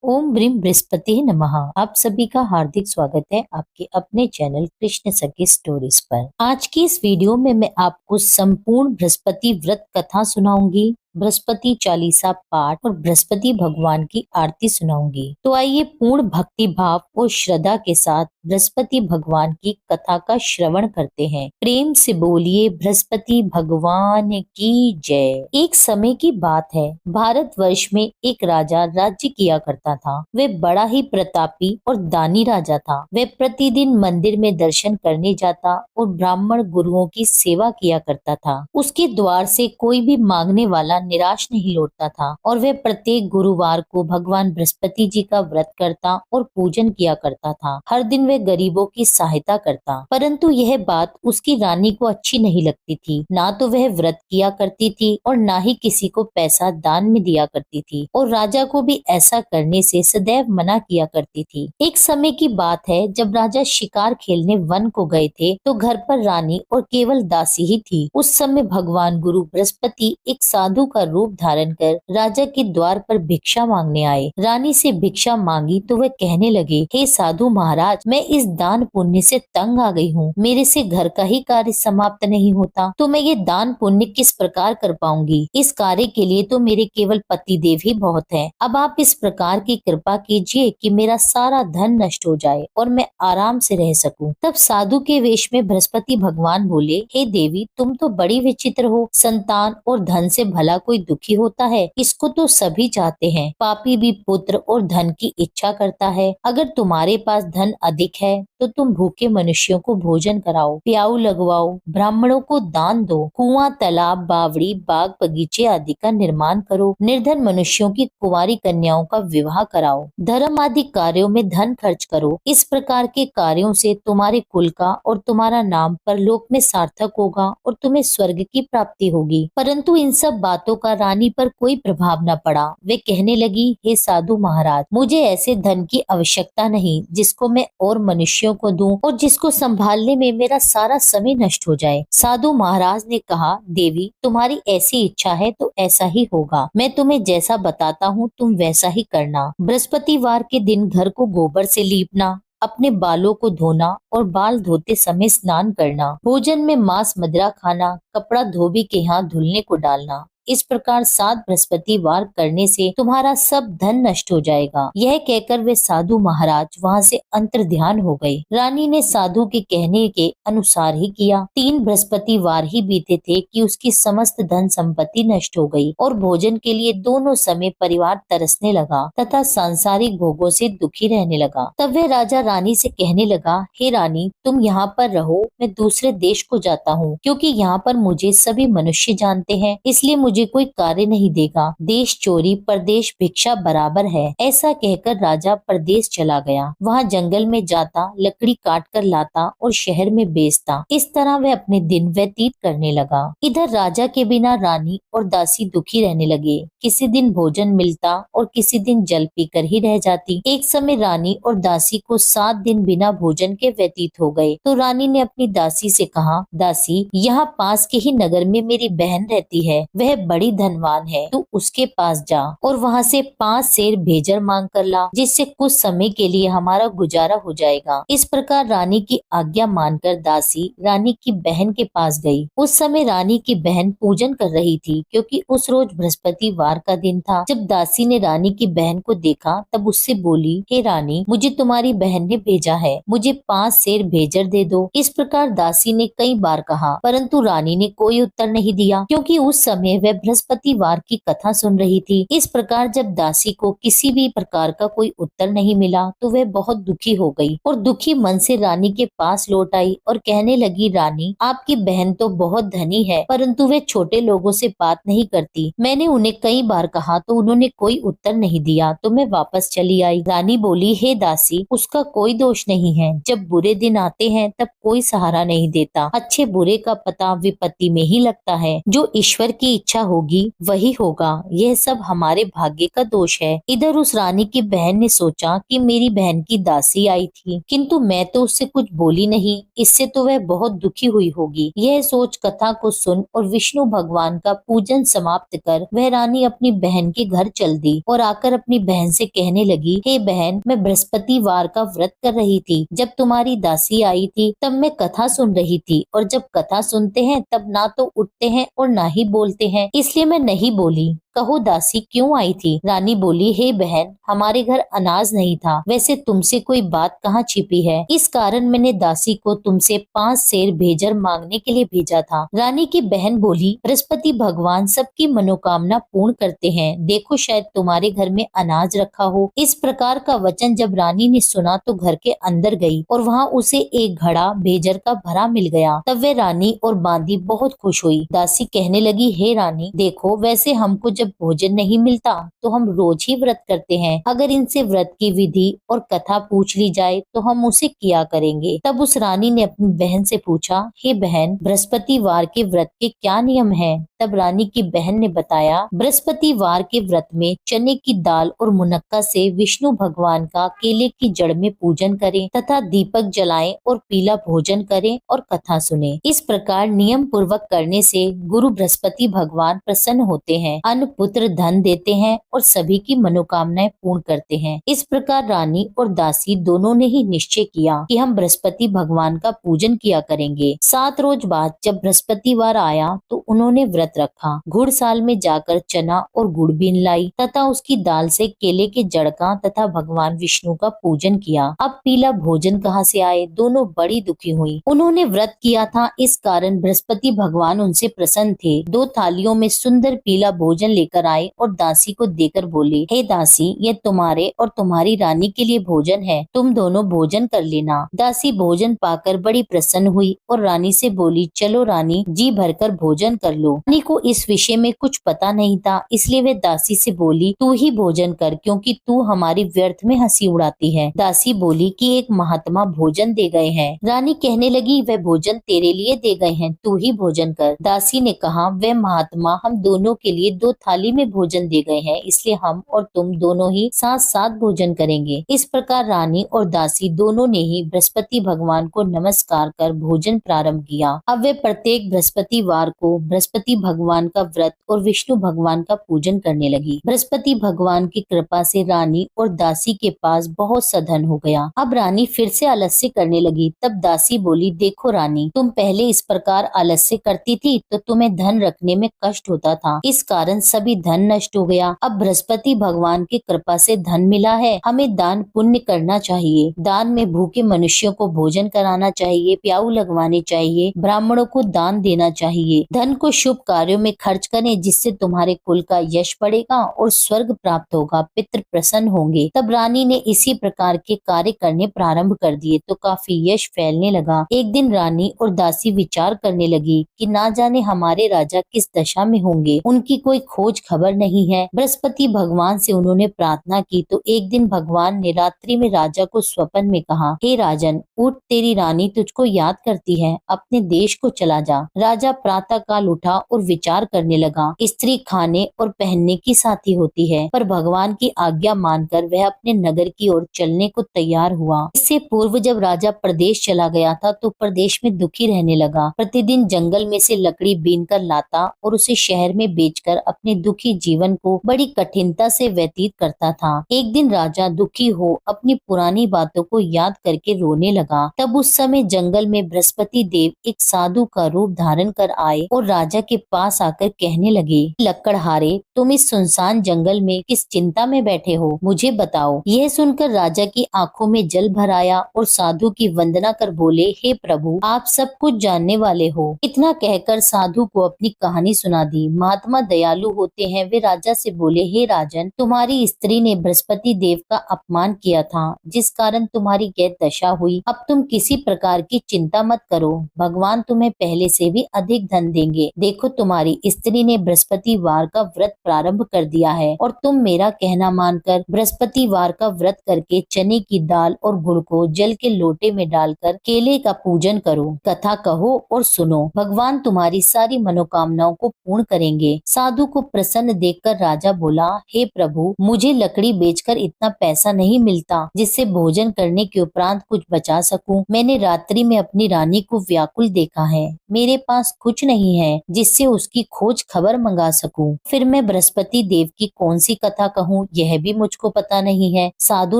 ओम brim Brihaspati नमः। आप सभी का हार्दिक स्वागत है आपके अपने चैनल कृष्ण सखी स्टोरीज पर। आज की इस वीडियो में मैं आपको संपूर्ण बृहस्पति व्रत कथा सुनाऊंगी, बृहस्पति चालीसा पाठ और बृहस्पति भगवान की आरती सुनाऊंगी। तो आइए पूर्ण भक्ति भाव और श्रद्धा के साथ बृहस्पति भगवान की कथा का श्रवण करते हैं। प्रेम से बोलिए बृहस्पति भगवान की जय। एक समय की बात है, भारतवर्ष में एक राजा राज्य किया करता था। वह बड़ा ही प्रतापी और दानी राजा था। वह प्रतिदिन मंदिर में दर्शन करने जाता और ब्राह्मण गुरुओं की सेवा किया करता था। उसके द्वार से कोई भी मांगने वाला निराश नहीं लौटता था और वह प्रत्येक गुरुवार को भगवान बृहस्पति जी का व्रत करता और पूजन किया करता था। हर दिन वह गरीबों की सहायता करता, परंतु यह बात उसकी रानी को अच्छी नहीं लगती थी। ना तो वह व्रत किया करती थी और ना ही किसी को पैसा दान में दिया करती थी, और राजा को भी ऐसा करने से सदैव मना किया करती थी। एक समय की बात है, जब राजा शिकार खेलने वन को गए थे तो घर पर रानी और केवल दासी ही थी। उस समय भगवान गुरु बृहस्पति एक साधु का रूप धारण कर राजा के द्वार पर भिक्षा मांगने आए। रानी से भिक्षा मांगी तो वह कहने लगे, हे साधु महाराज, मैं इस दान पुण्य से तंग आ गई हूँ। मेरे से घर का ही कार्य समाप्त नहीं होता, तो मैं ये दान पुण्य किस प्रकार कर पाऊंगी। इस कार्य के लिए तो मेरे केवल पति देव ही बहुत हैं। अब आप इस प्रकार की कृपा कीजिए कि मेरा सारा धन नष्ट हो जाए और मैं आराम से रह सकूं। तब साधु के वेश में बृहस्पति भगवान बोले, हे देवी, तुम तो बड़ी विचित्र हो। संतान और धन से भला कोई दुखी होता है? इसको तो सभी चाहते हैं। पापी भी पुत्र और धन की इच्छा करता है। अगर तुम्हारे पास धन अधिक है तो तुम भूखे मनुष्यों को भोजन कराओ, प्याऊ लगवाओ, ब्राह्मणों को दान दो, कुआं, तालाब, बावड़ी, बाग, बगीचे आदि का निर्माण करो, निर्धन मनुष्यों की कुंवारी कन्याओं का विवाह कराओ, धर्म आदि कार्यों में धन खर्च करो। इस प्रकार के कार्यों से तुम्हारे कुल का और तुम्हारा नाम परलोक में सार्थक होगा और तुम्हें स्वर्ग की प्राप्ति होगी। परंतु इन सब बातों का रानी पर कोई प्रभाव न पड़ा। वे कहने लगी, हे साधु महाराज, मुझे ऐसे धन की आवश्यकता नहीं जिसको मैं और मनुष्यों को दूं और जिसको संभालने में मेरा सारा समय नष्ट हो जाए। साधु महाराज ने कहा, देवी, तुम्हारी ऐसी इच्छा है तो ऐसा ही होगा। मैं तुम्हें जैसा बताता हूँ तुम वैसा ही करना। बृहस्पतिवार के दिन घर को गोबर से लीपना, अपने बालों को धोना और बाल धोते समय स्नान करना, भोजन में मांस मदिरा खाना, कपड़ा धोबी के हाथ धुलने को डालना। इस प्रकार 7 बृहस्पतिवार करने से तुम्हारा सब धन नष्ट हो जाएगा। यह कहकर वे साधु महाराज वहां से अंतर्ध्यान हो गए। रानी ने साधु के कहने के अनुसार ही किया। 3 बृहस्पतिवार ही बीते थे कि उसकी समस्त धन संपत्ति नष्ट हो गई और भोजन के लिए दोनों समय परिवार तरसने लगा तथा सांसारिक भोगों से दुखी रहने लगा। तब वह राजा रानी से कहने लगा, हे रानी, तुम यहाँ पर रहो, मैं दूसरे देश को जाता हूँ, क्योंकि यहाँ पर मुझे सभी मनुष्य जानते हैं, इसलिए मुझे कोई कार्य नहीं देगा। देश चोरी परदेश भिक्षा बराबर है। ऐसा कहकर राजा परदेश चला गया। वहाँ जंगल में जाता, लकड़ी काट कर लाता और शहर में बेचता। इस तरह वह अपने दिन व्यतीत करने लगा। इधर राजा के बिना रानी और दासी दुखी रहने लगे। किसी दिन भोजन मिलता और किसी दिन जल पीकर ही रह जाती। एक समय रानी और दासी को 7 दिन बिना भोजन के व्यतीत हो गए। तो रानी ने अपनी दासी से कहा, दासी, यहाँ पास के ही नगर में मेरी बहन रहती है, वह बड़ी धनवान है, तू उसके पास जा और वहाँ से 5 सेर भेजर मांग कर ला, जिससे कुछ समय के लिए हमारा गुजारा हो जाएगा। इस प्रकार रानी की आज्ञा मानकर दासी रानी की बहन के पास गई। उस समय रानी की बहन पूजन कर रही थी, क्योंकि उस रोज बृहस्पतिवार का दिन था। जब दासी ने रानी की बहन को देखा तब उससे बोली, हे रानी, मुझे तुम्हारी बहन ने भेजा है, मुझे 5 सेर भेजर दे दो। इस प्रकार दासी ने कई बार कहा, परंतु रानी ने कोई उत्तर नहीं दिया, क्योंकि उस समय वह बृहस्पतिवार की कथा सुन रही थी। इस प्रकार जब दासी को किसी भी प्रकार का कोई उत्तर नहीं मिला तो वह बहुत दुखी हो गई और दुखी मन से रानी के पास लौट आई और कहने लगी, रानी, आपकी बहन तो बहुत धनी है, परंतु वे छोटे लोगों से बात नहीं करती। मैंने उन्हें कई बार कहा तो उन्होंने कोई उत्तर नहीं दिया, तो मैं वापस चली आई। रानी बोली, हे दासी, उसका कोई दोष नहीं है। जब बुरे दिन आते हैं तब कोई सहारा नहीं देता। अच्छे बुरे का पता विपत्ति में ही लगता है। जो ईश्वर की इच्छा इच्छा होगी वही होगा, यह सब हमारे भाग्य का दोष है। इधर उस रानी की बहन ने सोचा कि मेरी बहन की दासी आई थी, किंतु मैं तो उससे कुछ बोली नहीं, इससे तो वह बहुत दुखी हुई होगी। यह सोच कथा को सुन और विष्णु भगवान का पूजन समाप्त कर वह रानी अपनी बहन के घर चल दी और आकर अपनी बहन से कहने लगी, हे बहन, मैं बृहस्पतिवार का व्रत कर रही थी। जब तुम्हारी दासी आई थी तब मैं कथा सुन रही थी, और जब कथा सुनते हैं तब ना तो उठते हैं और ना ही बोलते हैं, इसलिए मैं नहीं बोली। कहो दासी क्यों आई थी? रानी बोली, हे बहन, हमारे घर अनाज नहीं था, वैसे तुमसे कोई बात कहाँ छिपी है, इस कारण मैंने दासी को तुमसे 5 सेर भेजर मांगने के लिए भेजा था। रानी की बहन बोली, बृहस्पति भगवान सबकी मनोकामना पूर्ण करते हैं, देखो शायद तुम्हारे घर में अनाज रखा हो। इस प्रकार का वचन जब रानी ने सुना तो घर के अंदर गई और वहाँ उसे एक घड़ा भेजर का भरा मिल गया। तब वे रानी और बांदी बहुत खुश हुई। दासी कहने लगी, हे रानी, देखो वैसे हमको जब भोजन नहीं मिलता तो हम रोज ही व्रत करते हैं, अगर इनसे व्रत की विधि और कथा पूछ ली जाए तो हम उसे किया करेंगे। तब उस रानी ने अपनी बहन से पूछा, हे बहन, बृहस्पतिवार के व्रत के क्या नियम है? तब रानी की बहन ने बताया, बृहस्पतिवार के व्रत में चने की दाल और मुनक्का से विष्णु भगवान का केले की जड़ में पूजन करें तथा दीपक जलाएं और पीला भोजन करें और कथा सुने। इस प्रकार नियम पूर्वक करने से गुरु बृहस्पति भगवान प्रसन्न होते हैं, अन्न पुत्र धन देते हैं और सभी की मनोकामनाएं पूर्ण करते हैं। इस प्रकार रानी और दासी दोनों ने ही निश्चय किया कि हम बृहस्पति भगवान का पूजन किया करेंगे। 7 रोज बाद जब बृहस्पतिवार आया तो उन्होंने व्रत रखा। घुड़साल में जाकर चना और गुड़ बीन लाई तथा उसकी दाल से केले के जड़ का तथा भगवान विष्णु का पूजन किया। अब पीला भोजन कहाँ से आए? दोनों बड़ी दुखी हुई। उन्होंने व्रत किया था, इस कारण बृहस्पति भगवान उनसे प्रसन्न थे। 2 थालियों में सुंदर पीला भोजन लेकर आए और दासी को देकर बोले, हे दासी, ये तुम्हारे और तुम्हारी रानी के लिए भोजन है, तुम दोनों भोजन कर लेना। दासी भोजन पाकर बड़ी प्रसन्न हुई और रानी से बोली, चलो रानी, जी भरकर भोजन कर लो। रानी को इस विषय में कुछ पता नहीं था, इसलिए वे दासी से बोली, तू ही भोजन कर, क्योंकि तू हमारी व्यर्थ में हंसी उड़ाती है। दासी बोली कि एक महात्मा भोजन दे गए हैं। रानी कहने लगी, वह भोजन तेरे लिए दे गए हैं, तू ही भोजन कर। दासी ने कहा, वह महात्मा हम दोनों के लिए 2 थाली में भोजन दे गए हैं, इसलिए हम और तुम दोनों ही साथ साथ भोजन करेंगे। इस प्रकार रानी और दासी दोनों ने ही बृहस्पति भगवान को नमस्कार कर भोजन प्रारंभ किया। अब वे प्रत्येक बृहस्पतिवार को बृहस्पति भगवान का व्रत और विष्णु भगवान का पूजन करने लगी। बृहस्पति भगवान की कृपा से रानी और दासी के पास बहुत सा धन हो गया। अब रानी फिर से आलस्य करने लगी। तब दासी बोली, देखो रानी, तुम पहले इस प्रकार आलस्य करती थी तो तुम्हें धन रखने में कष्ट होता था, इस कारण सभी धन नष्ट हो गया। अब बृहस्पति भगवान की कृपा से धन मिला है, हमें दान पुण्य करना चाहिए। दान में भूखे मनुष्यों को भोजन कराना चाहिए, प्याऊ लगवाने चाहिए, ब्राह्मणों को दान देना चाहिए। धन को शुभ कार्यों में खर्च करें, जिससे तुम्हारे कुल का यश बढ़ेगा और स्वर्ग प्राप्त होगा, पितृ प्रसन्न होंगे। तब रानी ने इसी प्रकार के कार्य करने प्रारंभ कर दिए तो काफी यश फैलने लगा। एक दिन रानी और दासी विचार करने लगी कि ना जाने हमारे राजा किस दशा में होंगे, उनकी कोई खोज खबर नहीं है। बृहस्पति भगवान से उन्होंने प्रार्थना की तो एक दिन भगवान ने रात्रि में राजा को स्वप्न में कहा, हे राजन, उठ, तेरी रानी तुझको याद करती है, अपने देश को चला जा। राजा प्रातः काल उठा और विचार करने लगा। स्त्री खाने और पहनने की साथी होती है, पर भगवान की आज्ञा मानकर वह अपने नगर की ओर चलने को तैयार हुआ। इससे पूर्व जब राजा प्रदेश चला गया था तो प्रदेश में दुखी रहने लगा। प्रतिदिन जंगल में से लकड़ी बीन कर लाता और उसे शहर में बेचकर अपने दुखी जीवन को बड़ी कठिनता से व्यतीत करता था। एक दिन राजा दुखी हो अपनी पुरानी बातों को याद करके रोने लगा। तब उस समय जंगल में बृहस्पति देव एक साधु का रूप धारण कर आए और राजा के पास आकर कहने लगे, लकड़हारे, तुम इस सुनसान जंगल में किस चिंता में बैठे हो, मुझे बताओ। यह सुनकर राजा की आंखों में जल भर आया और साधु की वंदना कर बोले, हे प्रभु, आप सब कुछ जानने वाले हो। इतना कहकर साधु को अपनी कहानी सुना दी। महात्मा दयालु होते हैं वे राजा से बोले, हे राजन, तुम्हारी स्त्री ने बृहस्पति देव का अपमान किया था, जिस कारण तुम्हारी यह दशा हुई। अब तुम किसी प्रकार की चिंता मत करो, भगवान तुम्हें पहले से भी अधिक धन देंगे। देखो, तुम्हारी स्त्री ने बृहस्पतिवार का व्रत प्रारंभ कर दिया है और तुम मेरा कहना मानकर बृहस्पतिवार का व्रत करके चने की दाल और गुड़ को जल के लोटे में डालकर केले का पूजन करो, कथा कहो और सुनो। भगवान तुम्हारी सारी मनोकामनाओं को पूर्ण करेंगे। साधु को प्रसन्न देखकर राजा बोला, हे प्रभु, मुझे लकड़ी बेचकर इतना पैसा नहीं मिलता जिससे भोजन करने के उपरांत कुछ बचा सकूं। मैंने रात्रि में अपनी रानी को व्याकुल देखा है। मेरे पास कुछ नहीं है जिससे उसकी खोज खबर मंगा सकूं। फिर मैं बृहस्पति देव की कौन सी कथा कहूँ, यह भी मुझको पता नहीं है। साधु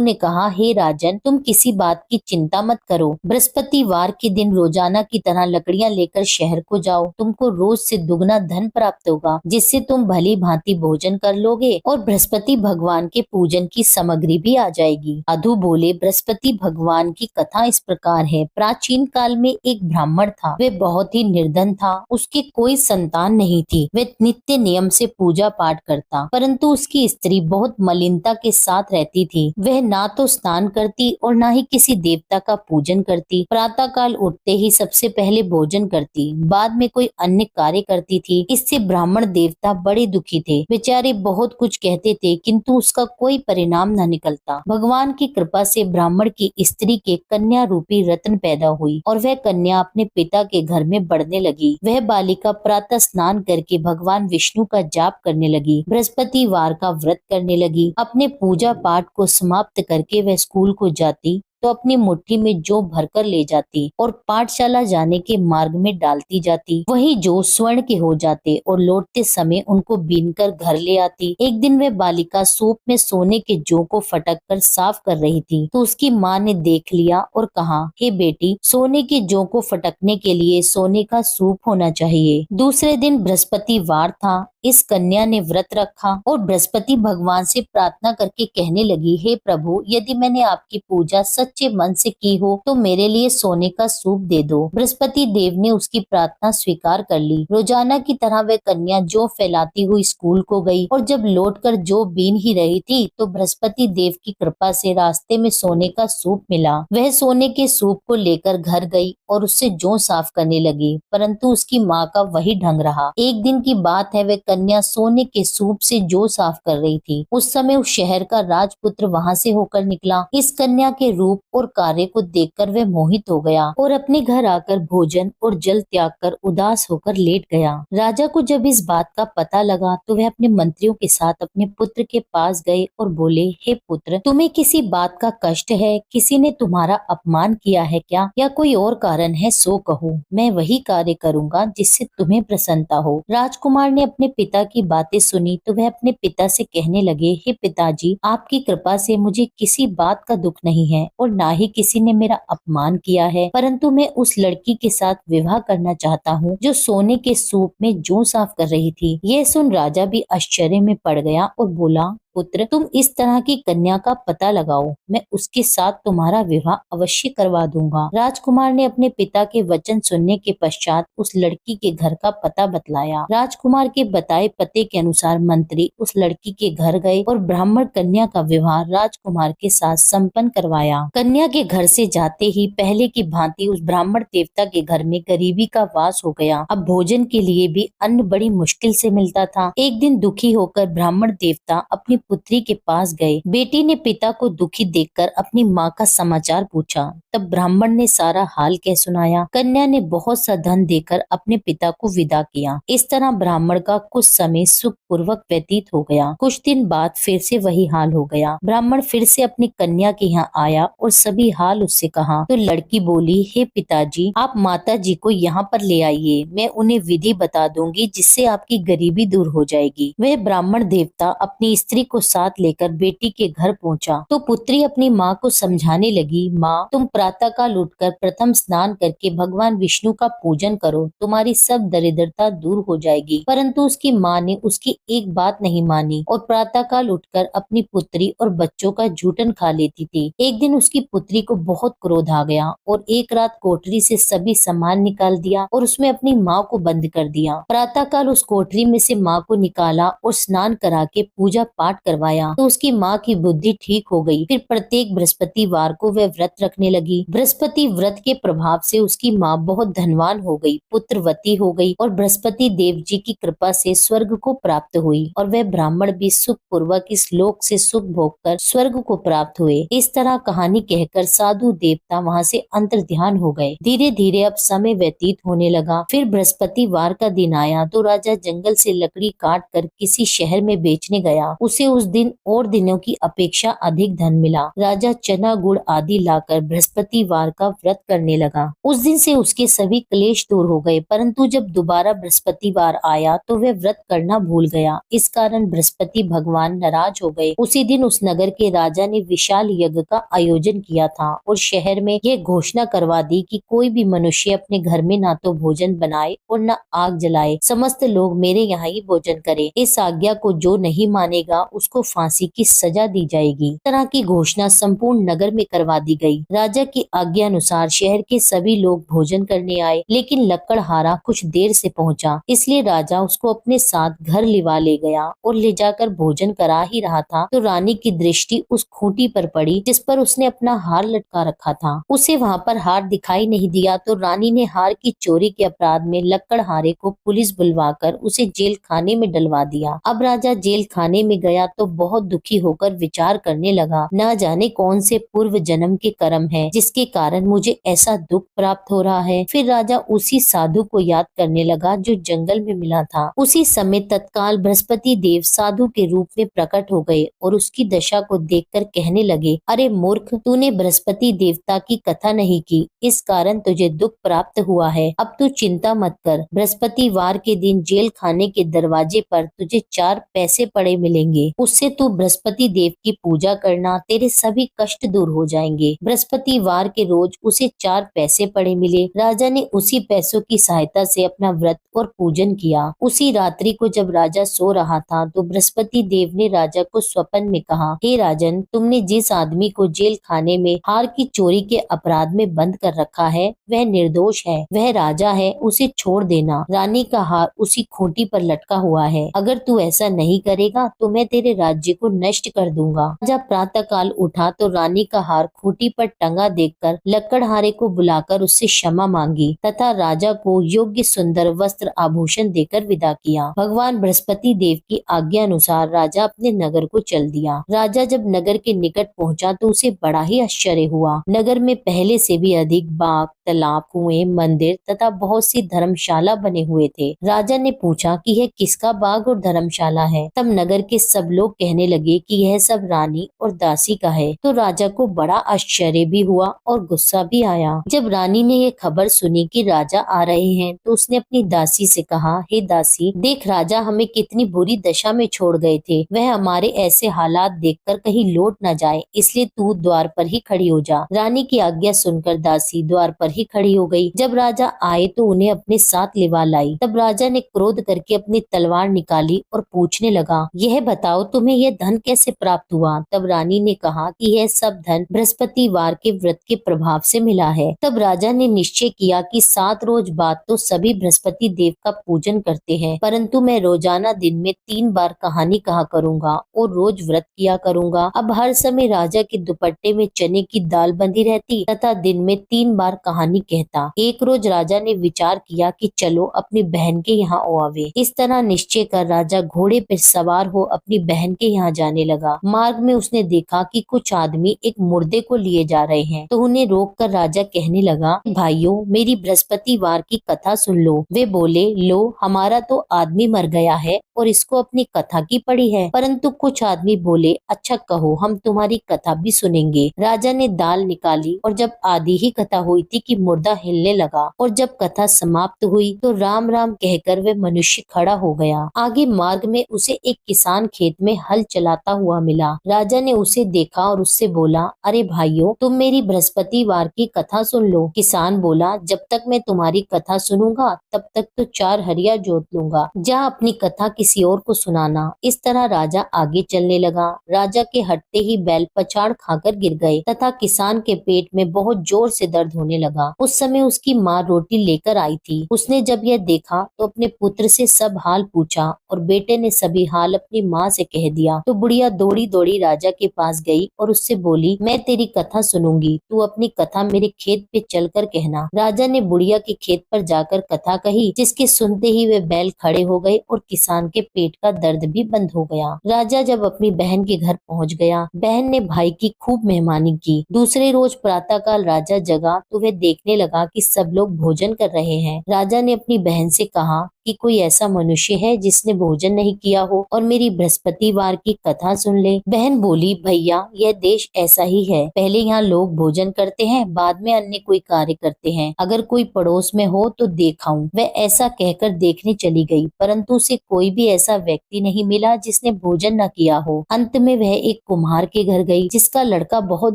ने कहा, हे राजन, तुम किसी बात की चिंता मत करो। बृहस्पतिवार के दिन रोजाना की तरह लकड़ियां लेकर शहर को जाओ। तुमको रोज से दुगना धन प्राप्त होगा, जिससे तुम भली भांति भोजन कर लोगे और बृहस्पति भगवान के पूजन की सामग्री भी आ जाएगी। साधु बोले, बृहस्पति भगवान की कथा इस प्रकार है। प्राचीन काल में एक ब्राह्मण था। वह बहुत ही निर्धन था। उसकी कोई संतान नहीं थी। वह नित्य नियम से पूजा पाठ करता, परंतु उसकी स्त्री बहुत मलिनता के साथ रहती थी। वह ना तो स्नान करती और ना ही किसी देवता का पूजन करती। प्रातः काल उठते ही सबसे पहले भोजन करती, बाद में कोई अन्य कार्य करती थी। इससे ब्राह्मण देवता बड़े दुखी थे। बेचारे बहुत कुछ कहते थे, किंतु उसका कोई परिणाम न निकलता। भगवान की कृपा से ब्राह्मण की स्त्री के कन्या रूपी रत्न पैदा हुई और वह कन्या अपने पिता के घर में बढ़ने लगी। वह बालिका प्रातः स्नान करके भगवान विष्णु का जाप करने लगी, बृहस्पतिवार का व्रत करने लगी। अपने पूजा पाठ को समाप्त करके वह स्कूल को जाती तो अपनी मुट्ठी में जौ भरकर ले जाती और पाठशाला जाने के मार्ग में डालती जाती। वही जौ स्वर्ण के हो जाते और लौटते समय उनको बीनकर घर ले आती। एक दिन वह बालिका सूप में सोने के जौ को फटक कर साफ कर रही थी, तो उसकी माँ ने देख लिया और कहा, हे बेटी, सोने के जौ को फटकने के लिए सोने का सूप होना चाहिए। दूसरे दिन बृहस्पतिवार था। इस कन्या ने व्रत रखा और बृहस्पति भगवान से प्रार्थना करके कहने लगी, हे प्रभु, यदि मैंने आपकी पूजा सच्चे मन से की हो तो मेरे लिए सोने का सूप दे दो। बृहस्पति देव ने उसकी प्रार्थना स्वीकार कर ली। रोजाना की तरह वह कन्या जौ फैलाती हुई स्कूल को गई और जब लौटकर जौ बीन ही रही थी तो बृहस्पति देव की कृपा से रास्ते में सोने का सूप मिला। वह सोने के सूप को लेकर घर गई और उससे जौ साफ करने लगी, परंतु उसकी माँ का वही ढंग रहा। एक दिन की बात है, वह कन्या सोने के सूप से जौ साफ कर रही थी। उस समय उस शहर का राजपुत्र वहां से होकर निकला। इस कन्या के रूप और कार्य को देखकर वह मोहित हो गया और अपने घर आकर भोजन और जल त्याग कर उदास होकर लेट गया। राजा को जब इस बात का पता लगा तो वह अपने मंत्रियों के साथ अपने पुत्र के पास गए और बोले, हे पुत्र, तुम्हें किसी बात का कष्ट है? किसी ने तुम्हारा अपमान किया है क्या, या कोई और कारण है? सो कहो, मैं वही कार्य करूंगा जिससे तुम्हें प्रसन्नता हो। राजकुमार ने अपने पिता की बातें सुनी तो वह अपने पिता से कहने लगे, हे पिताजी, आपकी कृपा से मुझे किसी बात का दुख नहीं है और ना ही किसी ने मेरा अपमान किया है, परंतु मैं उस लड़की के साथ विवाह करना चाहता हूँ जो सोने के सूप में जौ साफ कर रही थी। यह सुन राजा भी आश्चर्य में पड़ गया और बोला, पुत्र, तुम इस तरह की कन्या का पता लगाओ, मैं उसके साथ तुम्हारा विवाह अवश्य करवा दूंगा। राजकुमार ने अपने पिता के वचन सुनने के पश्चात उस लड़की के घर का पता बतलाया। राजकुमार के बताए पते के अनुसार मंत्री उस लड़की के घर गए और ब्राह्मण कन्या का विवाह राजकुमार के साथ संपन्न करवाया। कन्या के घर से जाते ही पहले की भांति उस ब्राह्मण देवता के घर में गरीबी का वास हो गया। अब भोजन के लिए भी अन्न बड़ी मुश्किल से मिलता था। एक दिन दुखी होकर ब्राह्मण देवता अपनी पुत्री के पास गए। बेटी ने पिता को दुखी देखकर अपनी माँ का समाचार पूछा। तब ब्राह्मण ने सारा हाल कह सुनाया। कन्या ने बहुत सा धन देकर अपने पिता को विदा किया। इस तरह ब्राह्मण का कुछ समय सुख पूर्वक व्यतीत हो गया। कुछ दिन बाद फिर से वही हाल हो गया। ब्राह्मण फिर से अपनी कन्या के यहाँ आया और सभी हाल उससे कहा तो लड़की बोली, हे पिताजी, आप माता जी को यहाँ पर ले आइए, मैं उन्हें विधि बता दूंगी जिससे आपकी गरीबी दूर हो जाएगी। वह ब्राह्मण देवता अपनी स्त्री को साथ लेकर बेटी के घर पहुंचा तो पुत्री अपनी माँ को समझाने लगी, माँ तुम प्रातःकाल उठकर प्रथम स्नान करके भगवान विष्णु का पूजन करो, तुम्हारी सब दरिद्रता दूर हो जाएगी। परंतु उसकी माँ ने उसकी एक बात नहीं मानी और प्रातःकाल उठकर अपनी पुत्री और बच्चों का जूठन खा लेती थी। एक दिन उसकी पुत्री को बहुत क्रोध आ गया और एक रात कोठरी से सभी सामान निकाल दिया और उसमें अपनी माँ को बंद कर दिया। प्रातःकाल उस कोठरी में से माँ को निकाला और स्नान करा के पूजा पाठ करवाया तो उसकी माँ की बुद्धि ठीक हो गई। फिर प्रत्येक बृहस्पतिवार को वह व्रत रखने लगी। बृहस्पति व्रत के प्रभाव से उसकी माँ बहुत धनवान हो गई, पुत्रवती हो गई और बृहस्पति देव जी की कृपा से स्वर्ग को प्राप्त हुई और वह ब्राह्मण भी सुख पूर्वक इस लोक से सुख भोग कर स्वर्ग को प्राप्त हुए। इस तरह कहानी कहकर साधु देवता वहाँ से अंतर्ध्यान हो गए। धीरे धीरे अब समय व्यतीत होने लगा। फिर बृहस्पतिवार का दिन आया तो राजा जंगल से लकड़ी काट कर किसी शहर में बेचने गया। उसे उस दिन और दिनों की अपेक्षा अधिक धन मिला। राजा चना गुड़ आदि लाकर बृहस्पतिवार का व्रत करने लगा। उस दिन से उसके सभी क्लेश दूर हो गए, परंतु जब दोबारा बृहस्पतिवार आया तो वह व्रत करना भूल गया। इस कारण बृहस्पति भगवान नाराज हो गए। उसी दिन उस नगर के राजा ने विशाल यज्ञ का आयोजन किया था और शहर में यह घोषणा करवा दी कि कोई भी मनुष्य अपने घर में ना तो भोजन बनाए और न आग जलाए, समस्त लोग मेरे यहाँ ही भोजन करें। इस आज्ञा को जो नहीं मानेगा उसको फांसी की सजा दी जाएगी। इस तरह की घोषणा संपूर्ण नगर में करवा दी गई। राजा की आज्ञा अनुसार शहर के सभी लोग भोजन करने आए, लेकिन लकड़हारा कुछ देर से पहुंचा, इसलिए राजा उसको अपने साथ घर लिवा ले गया और ले जाकर भोजन करा ही रहा था तो रानी की दृष्टि उस खूंटी पर पड़ी जिस पर उसने अपना हार लटका रखा था। उसे वहाँ पर हार दिखाई नहीं दिया तो रानी ने हार की चोरी के अपराध में लकड़हारे को पुलिस बुलवाकर उसे जेल खाने में डलवा दिया। अब राजा जेल खाने में गया तो बहुत दुखी होकर विचार करने लगा, न जाने कौन से पूर्व जन्म के कर्म है जिसके कारण मुझे ऐसा दुख प्राप्त हो रहा है। फिर राजा उसी साधु को याद करने लगा जो जंगल में मिला था। उसी समय तत्काल बृहस्पति देव साधु के रूप में प्रकट हो गए और उसकी दशा को देखकर कहने लगे, अरे मूर्ख, तूने बृहस्पति देवता की कथा नहीं की, इस कारण तुझे दुख प्राप्त हुआ है। अब तू चिंता मत कर, बृहस्पतिवार के दिन जेल खाने के दरवाजे पर तुझे 4 पैसे पड़े मिलेंगे, उससे तू बृहस्पति देव की पूजा करना, तेरे सभी कष्ट दूर हो जाएंगे। बृहस्पतिवार के रोज उसे 4 पैसे पड़े मिले। राजा ने उसी पैसों की सहायता से अपना व्रत और पूजन किया। उसी रात्रि को जब राजा सो रहा था तो बृहस्पति देव ने राजा को स्वप्न में कहा, हे राजन, तुमने जिस आदमी को जेल खाने में हार की चोरी के अपराध में बंद कर रखा है वह निर्दोष है, वह राजा है, उसे छोड़ देना। रानी का हार उसी खूंटी पर लटका हुआ है, अगर तू ऐसा नहीं करेगा तो मैं तेरे राज्य को नष्ट कर दूंगा। राजा प्रातःकाल उठा तो रानी का हार खूंटी पर टंगा देखकर लकड़हारे को बुलाकर उससे क्षमा मांगी तथा राजा को योग्य सुंदर वस्त्र आभूषण देकर विदा किया। भगवान बृहस्पति देव की आज्ञा अनुसार राजा अपने नगर को चल दिया। राजा जब नगर के निकट पहुंचा तो उसे बड़ा ही आश्चर्य हुआ। नगर में पहले से भी अधिक बाग, तालाब, कुएं, मंदिर तथा बहुत सी धर्मशाला बने हुए थे। राजा ने पूछा कि यह किसका बाग और धर्मशाला है। तब नगर के सब लोग कहने लगे कि यह सब रानी और दासी का है। तो राजा को बड़ा आश्चर्य भी हुआ और गुस्सा भी आया। जब रानी ने यह खबर सुनी कि राजा आ रहे हैं तो उसने अपनी दासी से कहा, हे दासी, देख राजा हमें कितनी बुरी दशा में छोड़ गए थे, वह हमारे ऐसे हालात देखकर कहीं लौट न जाए, इसलिए तू द्वार पर ही खड़ी हो जा। रानी की आज्ञा सुनकर दासी द्वार पर ही खड़ी हो गई। जब राजा आए तो उन्हें अपने साथ लिवा लाई। तब राजा ने क्रोध करके अपनी तलवार निकाली और पूछने लगा, यह बताओ तुम्हें यह धन कैसे प्राप्त हुआ। तब रानी ने कहा कि यह सब धन बृहस्पतिवार के व्रत के प्रभाव से मिला है। तब राजा ने निश्चय किया कि 7 रोज बाद तो सभी बृहस्पति देव का पूजन करते हैं, परंतु मैं रोजाना दिन में 3 बार कहानी कहा करूंगा और रोज व्रत किया करूंगा। अब हर समय राजा के दुपट्टे में चने की दाल बंधी रहती तथा दिन में 3 बार कहानी कहता। एक रोज राजा ने विचार किया कि चलो अपनी बहन के यहाँ आवे। इस तरह निश्चय कर राजा घोड़े पर सवार हो अपनी बहन के यहाँ जाने लगा। मार्ग में उसने देखा कि कुछ आदमी एक मुर्दे को लिए जा रहे हैं, तो उन्हें रोक कर राजा कहने लगा, भाइयों, मेरी बृहस्पतिवार की कथा सुन लो। वे बोले, लो, हमारा तो आदमी मर गया है और इसको अपनी कथा की पड़ी है। परंतु कुछ आदमी बोले, अच्छा कहो, हम तुम्हारी कथा भी सुनेंगे। राजा ने दाल निकाली और जब आधी ही कथा हुई थी कि क्योंकि मुर्दा हिलने लगा और जब कथा समाप्त हुई तो राम राम कहकर वह मनुष्य खड़ा हो गया। आगे मार्ग में उसे एक किसान खेत में हल चलाता हुआ मिला। राजा ने उसे देखा और उससे बोला, अरे भाइयों, तुम मेरी बृहस्पतिवार की कथा सुन लो। किसान बोला, जब तक मैं तुम्हारी कथा सुनूंगा तब तक तो 4 हरिया जोत लूंगा। जा अपनी कथा किसी और को सुनाना। इस तरह राजा आगे चलने लगा। राजा के हटते ही बैल पछाड़ खाकर गिर गए तथा किसान के पेट में बहुत जोर से दर्द होने लगा। उस समय उसकी माँ रोटी लेकर आई थी। उसने जब यह देखा तो अपने पुत्र से सब हाल पूछा और बेटे ने सभी हाल अपनी माँ से कह दिया। तो बुढ़िया दौड़ी दौड़ी राजा के पास गई और उससे बोली, मैं तेरी कथा सुनूंगी, तू अपनी कथा मेरे खेत पे चलकर कहना। राजा ने बुढ़िया के खेत पर जाकर कथा कही, जिसके सुनते ही वे बैल खड़े हो गए और किसान के पेट का दर्द भी बंद हो गया। राजा जब अपनी बहन के घर पहुंच गया, बहन ने भाई की खूब मेहमानी की। दूसरे रोज प्रातःकाल राजा जगा तो वह देखने लगा कि सब लोग भोजन कर रहे हैं। राजा ने अपनी बहन से कहा कि कोई ऐसा मनुष्य है जिसने भोजन नहीं किया हो और मेरी बृहस्पतिवार की कथा सुन ले। बहन बोली, भैया, यह देश ऐसा ही है। पहले यहाँ लोग भोजन करते हैं, बाद में अन्य कोई कार्य करते हैं। अगर कोई पड़ोस में हो तो देखाऊं। वह ऐसा कहकर देखने चली गई, परंतु उसे कोई भी ऐसा व्यक्ति नहीं मिला जिसने भोजन न किया हो। अंत में वह एक कुम्हार के घर गई, जिसका लड़का बहुत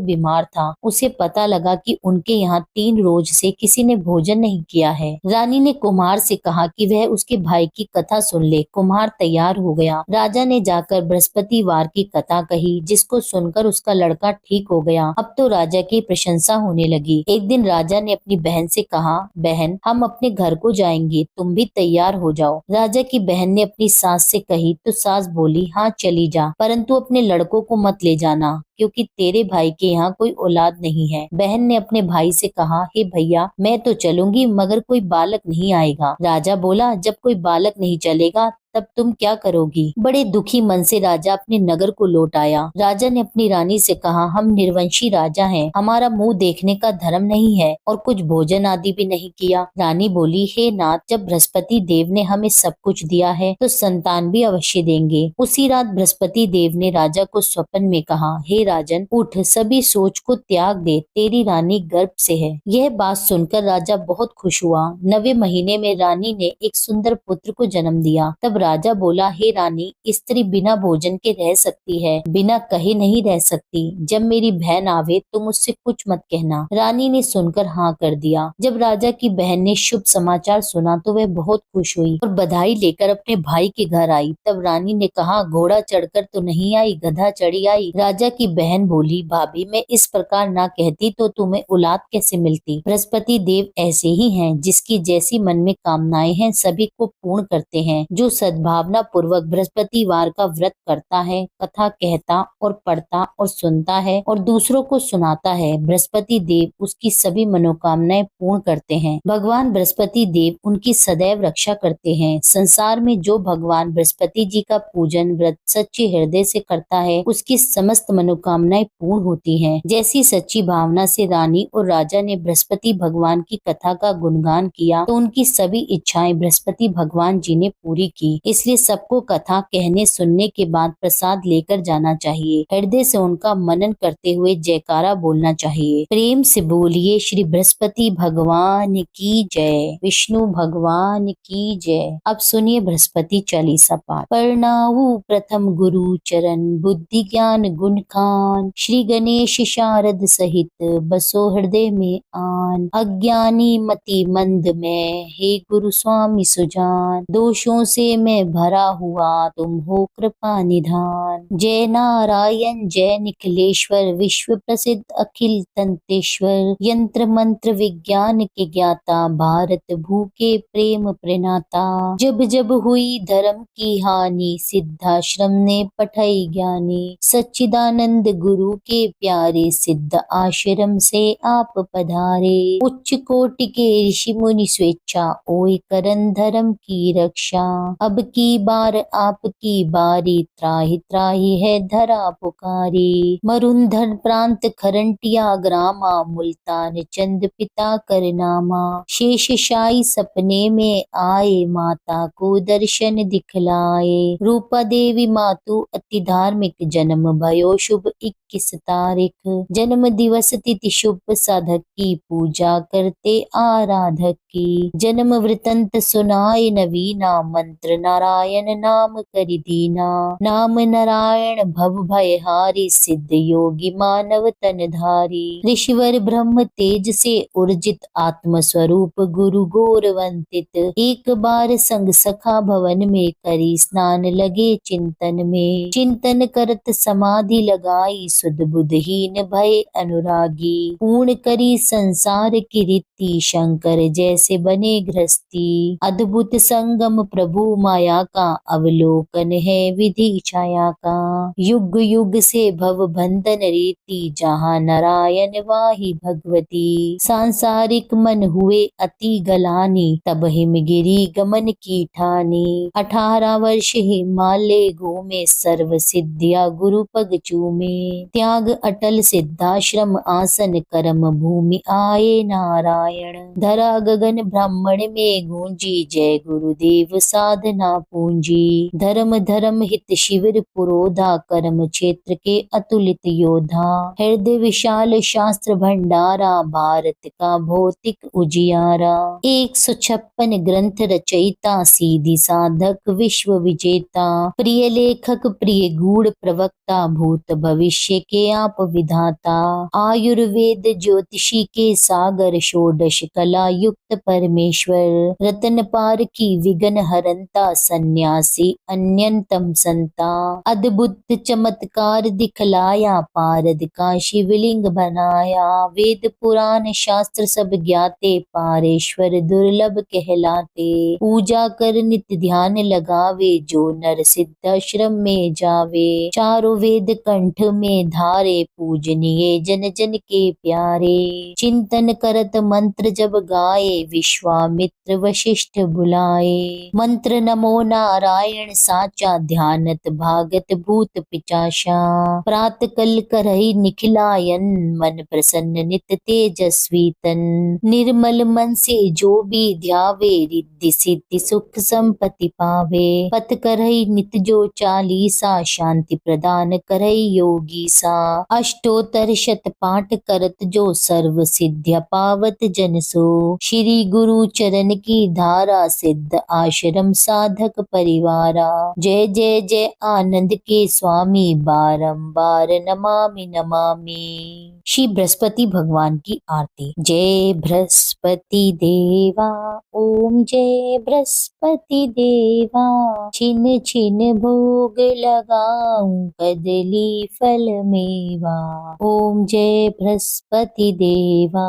बीमार था। उसे पता लगा कि उनके यहाँ 3 रोज से किसी ने भोजन नहीं किया है। रानी ने कुम्हार से कहा कि वह उसके भाई की कथा सुन ले। कुम्हार तैयार हो गया। राजा ने जाकर बृहस्पतिवार की कथा कही, जिसको सुनकर उसका लड़का ठीक हो गया। अब तो राजा की प्रशंसा होने लगी। एक दिन राजा ने अपनी बहन से कहा, बहन, हम अपने घर को जाएंगे, तुम भी तैयार हो जाओ। राजा की बहन ने अपनी सास से कही तो सास बोली, हाँ चली जा, परंतु अपने लड़कों को मत ले जाना, क्योंकि तेरे भाई के यहाँ कोई औलाद नहीं है। बहन ने अपने भाई से कहा, हे भैया, मैं तो चलूंगी मगर कोई बालक नहीं आएगा। राजा बोला, जब कोई बालक नहीं चलेगा तब तुम क्या करोगी? बड़े दुखी मन से राजा अपने नगर को लौट आया। राजा ने अपनी रानी से कहा, हम निर्वंशी राजा हैं, हमारा मुंह देखने का धर्म नहीं है और कुछ भोजन आदि भी नहीं किया। रानी बोली, हे नाथ, जब बृहस्पति देव ने हमें सब कुछ दिया है तो संतान भी अवश्य देंगे। उसी रात बृहस्पति देव ने राजा को स्वप्न में कहा, हे राजन, उठ, सभी सोच को त्याग दे, तेरी रानी गर्भ से है। यह बात सुनकर राजा बहुत खुश हुआ। 9वें महीने में रानी ने एक सुंदर पुत्र को जन्म दिया। तब राजा बोला, हे रानी, स्त्री बिना भोजन के रह सकती है, बिना कहे नहीं रह सकती। जब मेरी बहन आवे तो मुझसे कुछ मत कहना। रानी ने सुनकर हाँ कर दिया। जब राजा की बहन ने शुभ समाचार सुना तो वह बहुत खुश हुई और बधाई लेकर अपने भाई के घर आई। तब रानी ने कहा, घोड़ा चढ़कर तो नहीं आई, गधा चढ़ी आई। राजा की बहन बोली, भाभी, मैं इस प्रकार ना कहती तो तुम्हें औलाद कैसे मिलती? बृहस्पति देव ऐसे ही हैं, जिसकी जैसी मन में कामनाएं हैं सभी को पूर्ण करते हैं। जो सद्भावना पूर्वक बृहस्पतिवार का व्रत करता है, कथा कहता और पढ़ता और सुनता है और दूसरों को सुनाता है, बृहस्पति देव उसकी सभी मनोकामनाएं पूर्ण करते हैं। भगवान बृहस्पति देव उनकी सदैव रक्षा करते हैं। संसार में जो भगवान बृहस्पति जी का पूजन व्रत सच्चे हृदय से करता है, उसकी समस्त मनोकामनाएं पूर्ण होती हैं। जैसी सच्ची भावना से रानी और राजा ने बृहस्पति भगवान की कथा का गुणगान किया तो उनकी सभी इच्छाएं बृहस्पति भगवान जी ने पूरी की। इसलिए सबको कथा कहने सुनने के बाद प्रसाद लेकर जाना चाहिए। हृदय से उनका मनन करते हुए जयकारा बोलना चाहिए। प्रेम से बोलिए, श्री बृहस्पति भगवान की जय, विष्णु भगवान की जय। अब सुनिए बृहस्पति चालीसा पाठ। प्रणाऊ प्रथम गुरु चरण, बुद्धि ज्ञान गुण खान, श्री गणेश शारद सहित बसो हृदय में आन। अज्ञानी मति मंद में, हे गुरु स्वामी सुजान, दोषों से मैं भरा हुआ, तुम हो कृपा निधान। जय नारायण जय निखिलेश्वर, विश्व प्रसिद्ध अखिल तंतेश्वर, यंत्र मंत्र विज्ञान के ज्ञाता, भारत भू के प्रेम प्रेनाता। जब जब हुई धर्म की हानि, सिद्धाश्रम ने पठाई ज्ञानी, सच्चिदानंद गुरु के प्यारे, सिद्ध आश्रम से आप पधारे। उच्च कोटि के ऋषि मुनि स्वेच्छा, ओए करन धर्म की रक्षा। अब अब की बार आपकी बारी, त्राहि त्राहि है धरा पुकारी। मरुंधर प्रांत खरंटिया ग्रामा, मुल्तान चंद पिता करनामा। शेष शाही सपने में आए, माता को दर्शन दिखलाए। रूपा देवी मातु अति धार्मिक, जन्म भयो शुभ 21 तारीख। जन्म दिवस तिथि शुभ, साधक की पूजा करते आराधक की। जन्म वृतंत सुनाए नवीना, मंत्र नारायण नाम करि दीना। नाम नारायण भव भय हारी, सिद्ध योगी मानव तन धारी। ऋषिवर ब्रह्म तेज से उर्जित, आत्म स्वरूप गुरु गौरवंतित। एक बार संग सखा भवन में, करी स्नान लगे चिंतन में। चिंतन करत समाधि लगाई, सुध बुधहीन भय अनुरागी। पूर्ण करी संसार की रीति, शंकर जैसे बने गृहस्थी। अद्भुत संगम प्रभु माया का, अवलोकन है विधि छाया का। युग युग से भव बंधन रीति, जहाँ नारायण वाही भगवती। सांसारिक मन हुए अति गलानी, तब हिमगिरी गमन की ठानी। 18 वर्ष हिमालय घूमे, सर्व सिद्धिया गुरु पग चूमे। त्याग अटल सिद्धाश्रम आसन, कर्म भूमि आए नारायण। धरा गगन ब्राह्मण में गूंजी, जय गुरुदेव साधना पूंजी। धर्म धर्म हित शिविर पुरोधा, कर्म क्षेत्र के अतुलित योधा। हृदय विशाल शास्त्र भंडारा, भारत का भौतिक उजियारा। 156 ग्रंथ रचयिता, सीधी साधक विश्व विजेता। प्रिय लेखक प्रिय गूढ़ प्रवक्ता, भूत भविष्य के आप विधाता। आयुर्वेद ज्योतिषी के सागर, षोडश कला युक्त परमेश्वर। रतन पार की विघ्न हरंता, सन्यासी अन्यतम संता। अद्भुत चमत्कार दिखलाया, पारद का शिवलिंग बनाया। वेद पुराण शास्त्र सब ज्ञाते, पारेश्वर दुर्लभ कहलाते। पूजा कर नित्य ध्यान लगावे, जो नर सिद्धाश्रम में जावे। चारों वेद कंठ में धारे, पूजनीय जन जन के प्यारे। चिंतन करत मंत्र जब गाए, विश्वामित्र वशिष्ठ बुलाए। मंत्र नमो नारायण साचा, ध्यानत भागत भूत पिचाशा। प्रात कल करहि निखिलायन, मन प्रसन्न नित तेजस्वी तन। निर्मल मन से जो भी ध्यावे, रिद्धि सिद्धि सुख संपत्ति पावे। पथ करहि नित जो चालीसा, शांति प्रदान करहि योगी सा। अष्टोत्तर शत पाठ करत जो, सर्व सिद्ध्या पावत जन सो। श्री गुरु चरण की धारा, सिद्ध आश्रम साधक परिवारा। जय जय जय आनंद के स्वामी, बारंबार नमामि नमामि। श्री बृहस्पति भगवान की आरती। जय बृहस्पति देवा, ओम जय बृहस्पति देवा। छिन छिन भोग लगाऊं, कदली फल मेवा। ओम जय बृहस्पति देवा,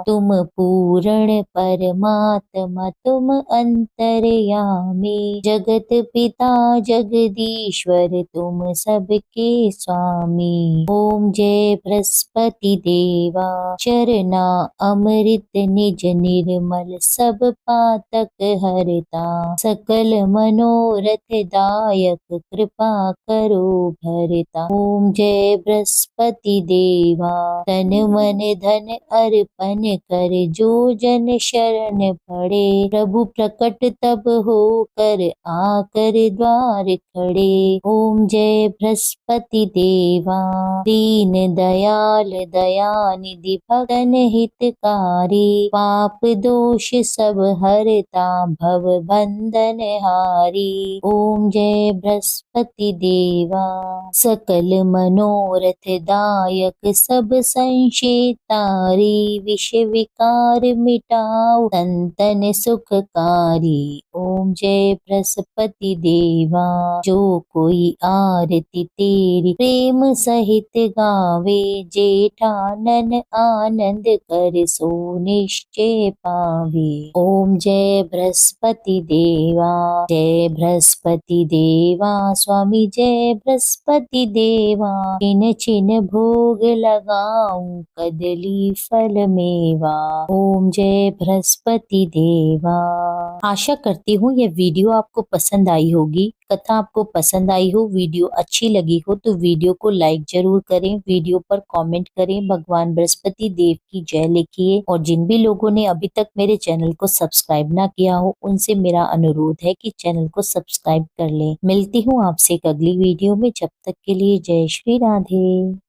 तुम पूर्ण परमात्मा, तुम अंतर्यामी। जगत पिता जगदीश्वर, तुम सबके स्वामी। ओम जय बृहस्पति देवा, चरना अमृत निज निर्मल, सब पातक हरता। सकल मनोरथ दायक, कृपा करो भरता। ओम जय बृहस्पति देवा, तन मन धन अर्पण कर, जो जन शरण पड़े। प्रभु प्रकट तब हो कर, आकर द्वार खड़े। ओम जय बृहस्पति देवा, दीन दयाल दयानिधि, भक्तन हितकारी। पाप दोष सब हरता, भव बंधन हारी। ओम जय बृहस्पति देवा, सकल मनोरथ दायक, सब संशय तारी। विष विकार मिटाओ, संतन सुखकारी। ओम जय बृहस्पति देवा, जो कोई आरती तेरी प्रेम सहित गावे। जेठानन आनंद कर, सो निश्चय पावे। ओम जय बृहस्पति देवा, जय बृहस्पति देवा। स्वामी जय बृहस्पति देवा, छिन छिन भोग लगाऊं, कदली फल मेवा। ओम जय बृहस्पति देवा। आशा करती हूँ यह वीडियो आपको पसंद आई होगी। कथा आपको पसंद आई हो, वीडियो अच्छी लगी हो तो वीडियो को लाइक जरूर करें, वीडियो पर कमेंट करें, भगवान बृहस्पति देव की जय लिखिए और जिन भी लोगों ने अभी तक मेरे चैनल को सब्सक्राइब ना किया हो उनसे मेरा अनुरोध है कि चैनल को सब्सक्राइब कर लें। मिलती हूँ आपसे एक अगली वीडियो में, जब तक के लिए जय श्री राधे।